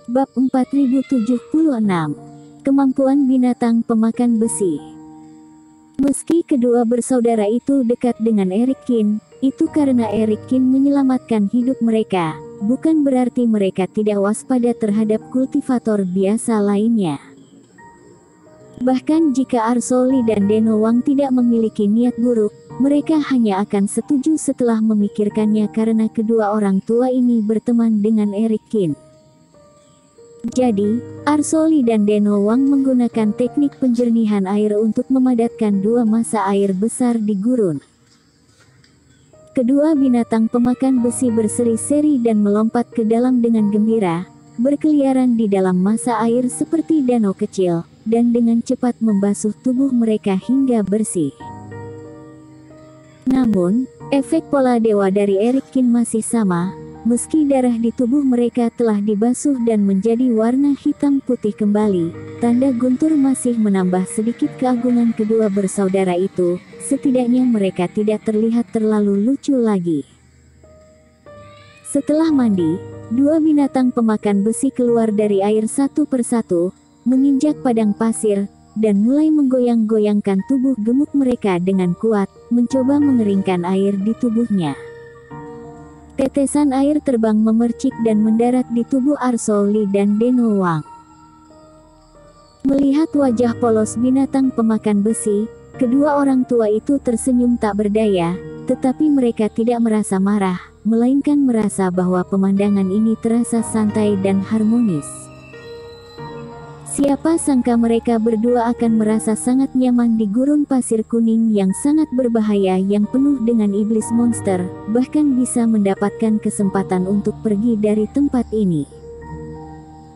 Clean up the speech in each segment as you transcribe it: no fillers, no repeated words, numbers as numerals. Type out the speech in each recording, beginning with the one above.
Bab 4076. Kemampuan binatang pemakan besi. Meski kedua bersaudara itu dekat dengan Eric Kin, itu karena Eric Kin menyelamatkan hidup mereka, bukan berarti mereka tidak waspada terhadap kultivator biasa lainnya. Bahkan jika Arsoli dan Denowang tidak memiliki niat buruk, mereka hanya akan setuju setelah memikirkannya karena kedua orang tua ini berteman dengan Eric Kin. Jadi, Arsoli dan Denowang menggunakan teknik penjernihan air untuk memadatkan dua masa air besar di gurun. Kedua binatang pemakan besi berseri-seri dan melompat ke dalam dengan gembira, berkeliaran di dalam masa air seperti danau kecil, dan dengan cepat membasuh tubuh mereka hingga bersih. Namun, efek pola dewa dari Eric Kin masih sama. Meski darah di tubuh mereka telah dibasuh dan menjadi warna hitam putih kembali, tanda guntur masih menambah sedikit keagungan kedua bersaudara itu. Setidaknya mereka tidak terlihat terlalu lucu lagi. Setelah mandi, dua binatang pemakan besi keluar dari air satu persatu, menginjak padang pasir, dan mulai menggoyang-goyangkan tubuh gemuk mereka dengan kuat, mencoba mengeringkan air di tubuhnya. Tetesan air terbang memercik dan mendarat di tubuh Arsoli dan Denowang. Melihat wajah polos binatang pemakan besi, kedua orang tua itu tersenyum tak berdaya, tetapi mereka tidak merasa marah, melainkan merasa bahwa pemandangan ini terasa santai dan harmonis. Siapa sangka mereka berdua akan merasa sangat nyaman di gurun pasir kuning yang sangat berbahaya yang penuh dengan iblis monster, bahkan bisa mendapatkan kesempatan untuk pergi dari tempat ini.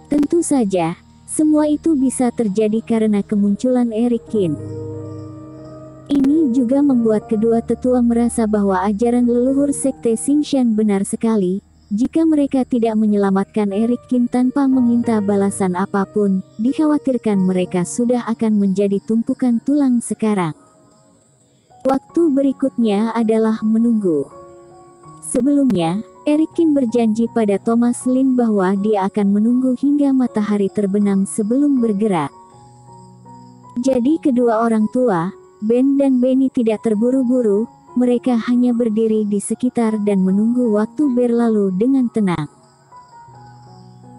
Tentu saja, semua itu bisa terjadi karena kemunculan Eric Kin. Ini juga membuat kedua tetua merasa bahwa ajaran leluhur sekte Xingshan benar sekali. Jika mereka tidak menyelamatkan Eric Kin tanpa meminta balasan apapun, dikhawatirkan mereka sudah akan menjadi tumpukan tulang sekarang. Waktu berikutnya adalah menunggu. Sebelumnya, Eric Kin berjanji pada Thomas Lin bahwa dia akan menunggu hingga matahari terbenam sebelum bergerak. Jadi kedua orang tua, Ben dan Benny tidak terburu-buru. Mereka hanya berdiri di sekitar dan menunggu waktu berlalu dengan tenang.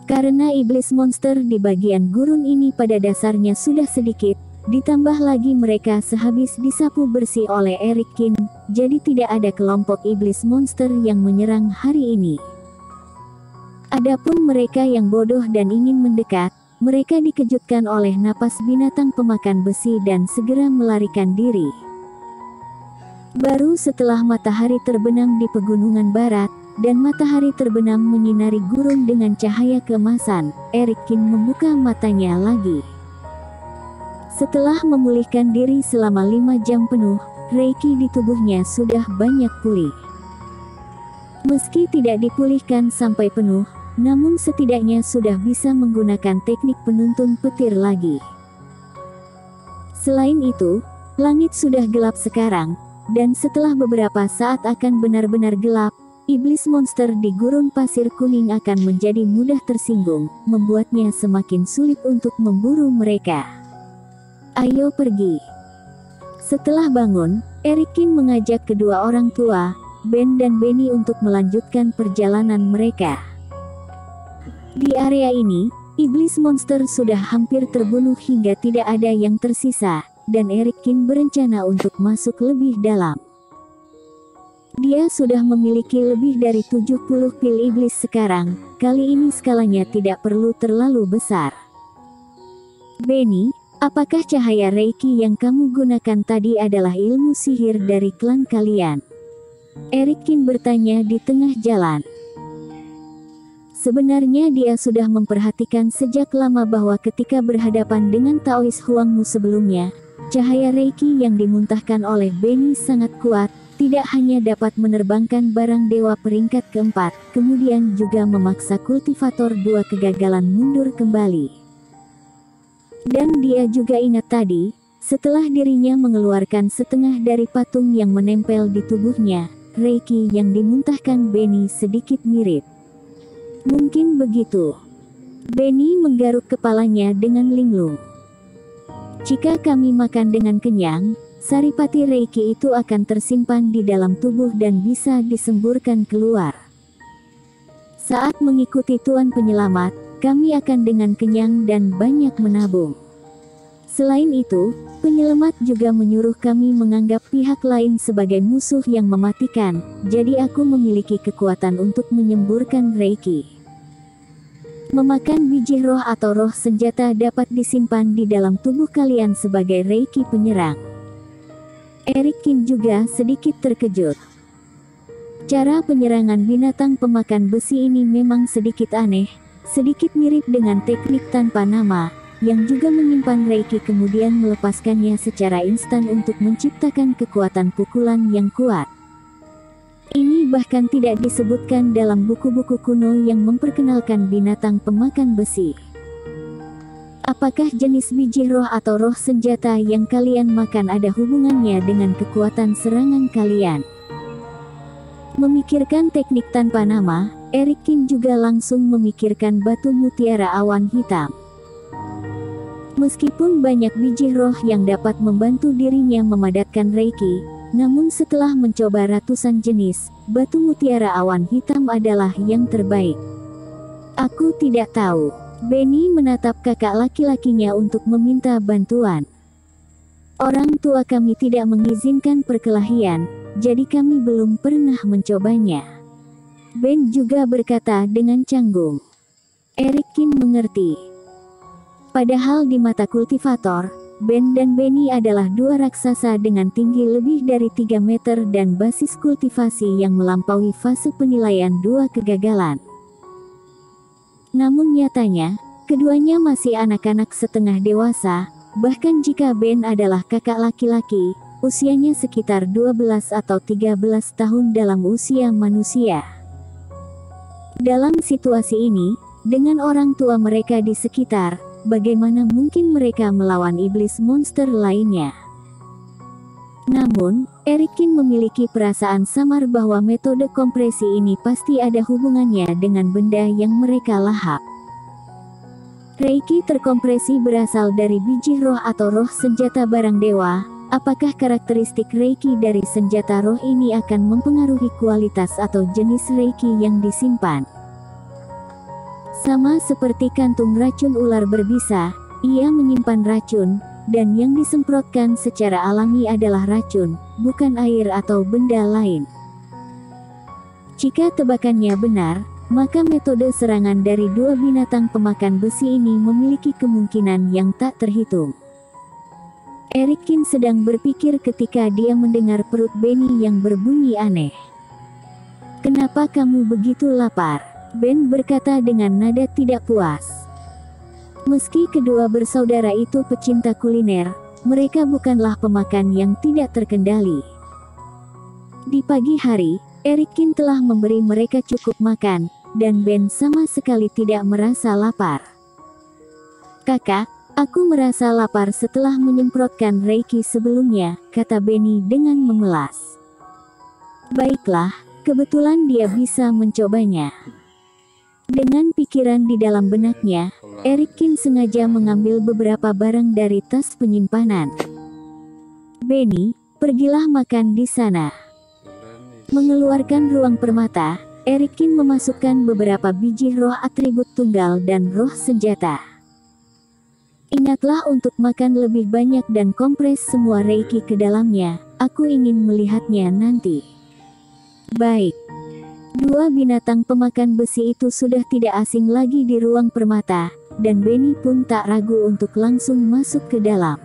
Karena iblis monster di bagian gurun ini pada dasarnya sudah sedikit, ditambah lagi mereka sehabis disapu bersih oleh Eric Kin, jadi tidak ada kelompok iblis monster yang menyerang hari ini. Adapun mereka yang bodoh dan ingin mendekat, mereka dikejutkan oleh napas binatang pemakan besi dan segera melarikan diri. Baru setelah matahari terbenam di pegunungan barat, dan matahari terbenam menyinari gurun dengan cahaya keemasan, Eric Kin membuka matanya lagi. Setelah memulihkan diri selama 5 jam penuh, Reiki di tubuhnya sudah banyak pulih. Meski tidak dipulihkan sampai penuh, namun setidaknya sudah bisa menggunakan teknik penuntun petir lagi. Selain itu, langit sudah gelap sekarang, dan setelah beberapa saat akan benar-benar gelap, iblis monster di gurun pasir kuning akan menjadi mudah tersinggung, membuatnya semakin sulit untuk memburu mereka. Ayo pergi. Setelah bangun, Eric Kin mengajak kedua orang tua, Ben dan Benny untuk melanjutkan perjalanan mereka. Di area ini, iblis monster sudah hampir terbunuh hingga tidak ada yang tersisa, dan Eric Kin berencana untuk masuk lebih dalam. Dia sudah memiliki lebih dari 70 pil iblis sekarang, kali ini skalanya tidak perlu terlalu besar. Benny, apakah cahaya Reiki yang kamu gunakan tadi adalah ilmu sihir dari klan kalian? Eric Kin bertanya di tengah jalan. Sebenarnya dia sudah memperhatikan sejak lama bahwa ketika berhadapan dengan Taois Huangmu sebelumnya, cahaya Reiki yang dimuntahkan oleh Benny sangat kuat, tidak hanya dapat menerbangkan barang dewa peringkat keempat, kemudian juga memaksa kultivator 2 kegagalan mundur kembali. Dan dia juga ingat tadi, setelah dirinya mengeluarkan setengah dari patung yang menempel di tubuhnya, Reiki yang dimuntahkan Benny sedikit mirip. Mungkin begitu. Benny menggaruk kepalanya dengan linglung. Jika kami makan dengan kenyang, saripati Reiki itu akan tersimpan di dalam tubuh dan bisa disemburkan keluar. Saat mengikuti Tuan Penyelamat, kami akan dengan kenyang dan banyak menabung. Selain itu, penyelamat juga menyuruh kami menganggap pihak lain sebagai musuh yang mematikan, jadi aku memiliki kekuatan untuk menyemburkan Reiki. Memakan biji roh atau roh senjata dapat disimpan di dalam tubuh kalian sebagai Reiki penyerang. Eric Kin juga sedikit terkejut. Cara penyerangan binatang pemakan besi ini memang sedikit aneh, sedikit mirip dengan teknik tanpa nama, yang juga menyimpan Reiki kemudian melepaskannya secara instan untuk menciptakan kekuatan pukulan yang kuat. Ini bahkan tidak disebutkan dalam buku-buku kuno yang memperkenalkan binatang pemakan besi. Apakah jenis biji roh atau roh senjata yang kalian makan ada hubungannya dengan kekuatan serangan kalian? Memikirkan teknik tanpa nama, Eric Kin juga langsung memikirkan batu mutiara awan hitam. Meskipun banyak biji roh yang dapat membantu dirinya memadatkan Reiki, namun setelah mencoba ratusan jenis, batu mutiara awan hitam adalah yang terbaik. Aku tidak tahu. Benny menatap kakak laki-lakinya untuk meminta bantuan. Orang tua kami tidak mengizinkan perkelahian, jadi kami belum pernah mencobanya. Ben juga berkata dengan canggung. Eric Kin mengerti. Padahal di mata kultivator, Ben dan Benny adalah dua raksasa dengan tinggi lebih dari 3 meter dan basis kultivasi yang melampaui fase penilaian 2 kegagalan. Namun nyatanya, keduanya masih anak-anak setengah dewasa, bahkan jika Ben adalah kakak laki-laki, usianya sekitar 12 atau 13 tahun dalam usia manusia. Dalam situasi ini, dengan orang tua mereka di sekitar, bagaimana mungkin mereka melawan iblis monster lainnya? Namun, Eric Kin memiliki perasaan samar bahwa metode kompresi ini pasti ada hubungannya dengan benda yang mereka lahap. Reiki terkompresi berasal dari biji roh atau roh senjata barang dewa. Apakah karakteristik Reiki dari senjata roh ini akan mempengaruhi kualitas atau jenis Reiki yang disimpan? Sama seperti kantung racun ular berbisa, ia menyimpan racun, dan yang disemprotkan secara alami adalah racun, bukan air atau benda lain. Jika tebakannya benar, maka metode serangan dari dua binatang pemakan besi ini memiliki kemungkinan yang tak terhitung. Eric Kin sedang berpikir ketika dia mendengar perut Benny yang berbunyi aneh. "Kenapa kamu begitu lapar?" Ben berkata dengan nada tidak puas. Meski kedua bersaudara itu pecinta kuliner, mereka bukanlah pemakan yang tidak terkendali. Di pagi hari, Eric Kin telah memberi mereka cukup makan, dan Ben sama sekali tidak merasa lapar. "Kakak, aku merasa lapar setelah menyemprotkan Reiki sebelumnya," kata Benny dengan memelas. "Baiklah, kebetulan dia bisa mencobanya." Dengan pikiran di dalam benaknya, Eric Kin sengaja mengambil beberapa barang dari tas penyimpanan. "Benny, pergilah makan di sana." Mengeluarkan ruang permata, Eric Kin memasukkan beberapa biji roh atribut tunggal dan roh senjata. "Ingatlah untuk makan lebih banyak dan kompres semua Reiki ke dalamnya, aku ingin melihatnya nanti." "Baik." Dua binatang pemakan besi itu sudah tidak asing lagi di ruang permata, dan Benny pun tak ragu untuk langsung masuk ke dalam.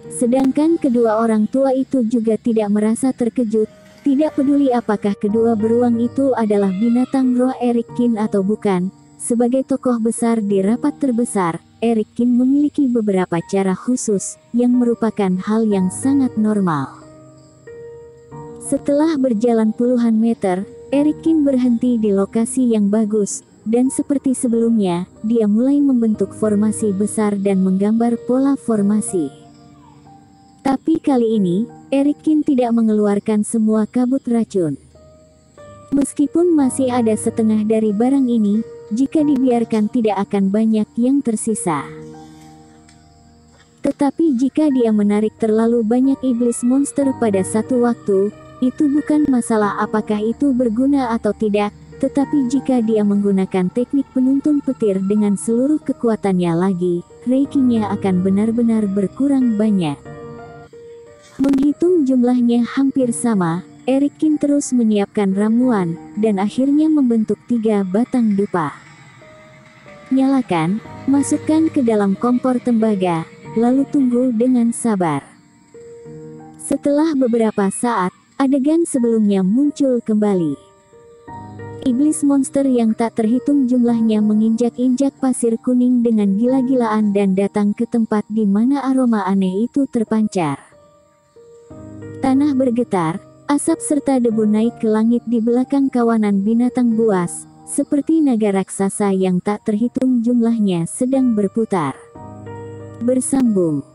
Sedangkan kedua orang tua itu juga tidak merasa terkejut, tidak peduli apakah kedua beruang itu adalah binatang roh Eric Kin atau bukan. Sebagai tokoh besar di rapat terbesar, Eric Kin memiliki beberapa cara khusus, yang merupakan hal yang sangat normal. Setelah berjalan puluhan meter, Eric Kin berhenti di lokasi yang bagus, dan seperti sebelumnya, dia mulai membentuk formasi besar dan menggambar pola formasi. Tapi kali ini, Eric Kin tidak mengeluarkan semua kabut racun. Meskipun masih ada setengah dari barang ini, jika dibiarkan tidak akan banyak yang tersisa. Tetapi jika dia menarik terlalu banyak iblis monster pada satu waktu, itu bukan masalah apakah itu berguna atau tidak, tetapi jika dia menggunakan teknik penuntun petir dengan seluruh kekuatannya lagi, reikinya akan benar-benar berkurang banyak. Menghitung jumlahnya hampir sama, Erikin terus menyiapkan ramuan, dan akhirnya membentuk 3 batang dupa. Nyalakan, masukkan ke dalam kompor tembaga, lalu tunggu dengan sabar. Setelah beberapa saat, adegan sebelumnya muncul kembali. Iblis monster yang tak terhitung jumlahnya menginjak-injak pasir kuning dengan gila-gilaan dan datang ke tempat di mana aroma aneh itu terpancar. Tanah bergetar, asap serta debu naik ke langit di belakang kawanan binatang buas, seperti naga raksasa yang tak terhitung jumlahnya sedang berputar. Bersambung.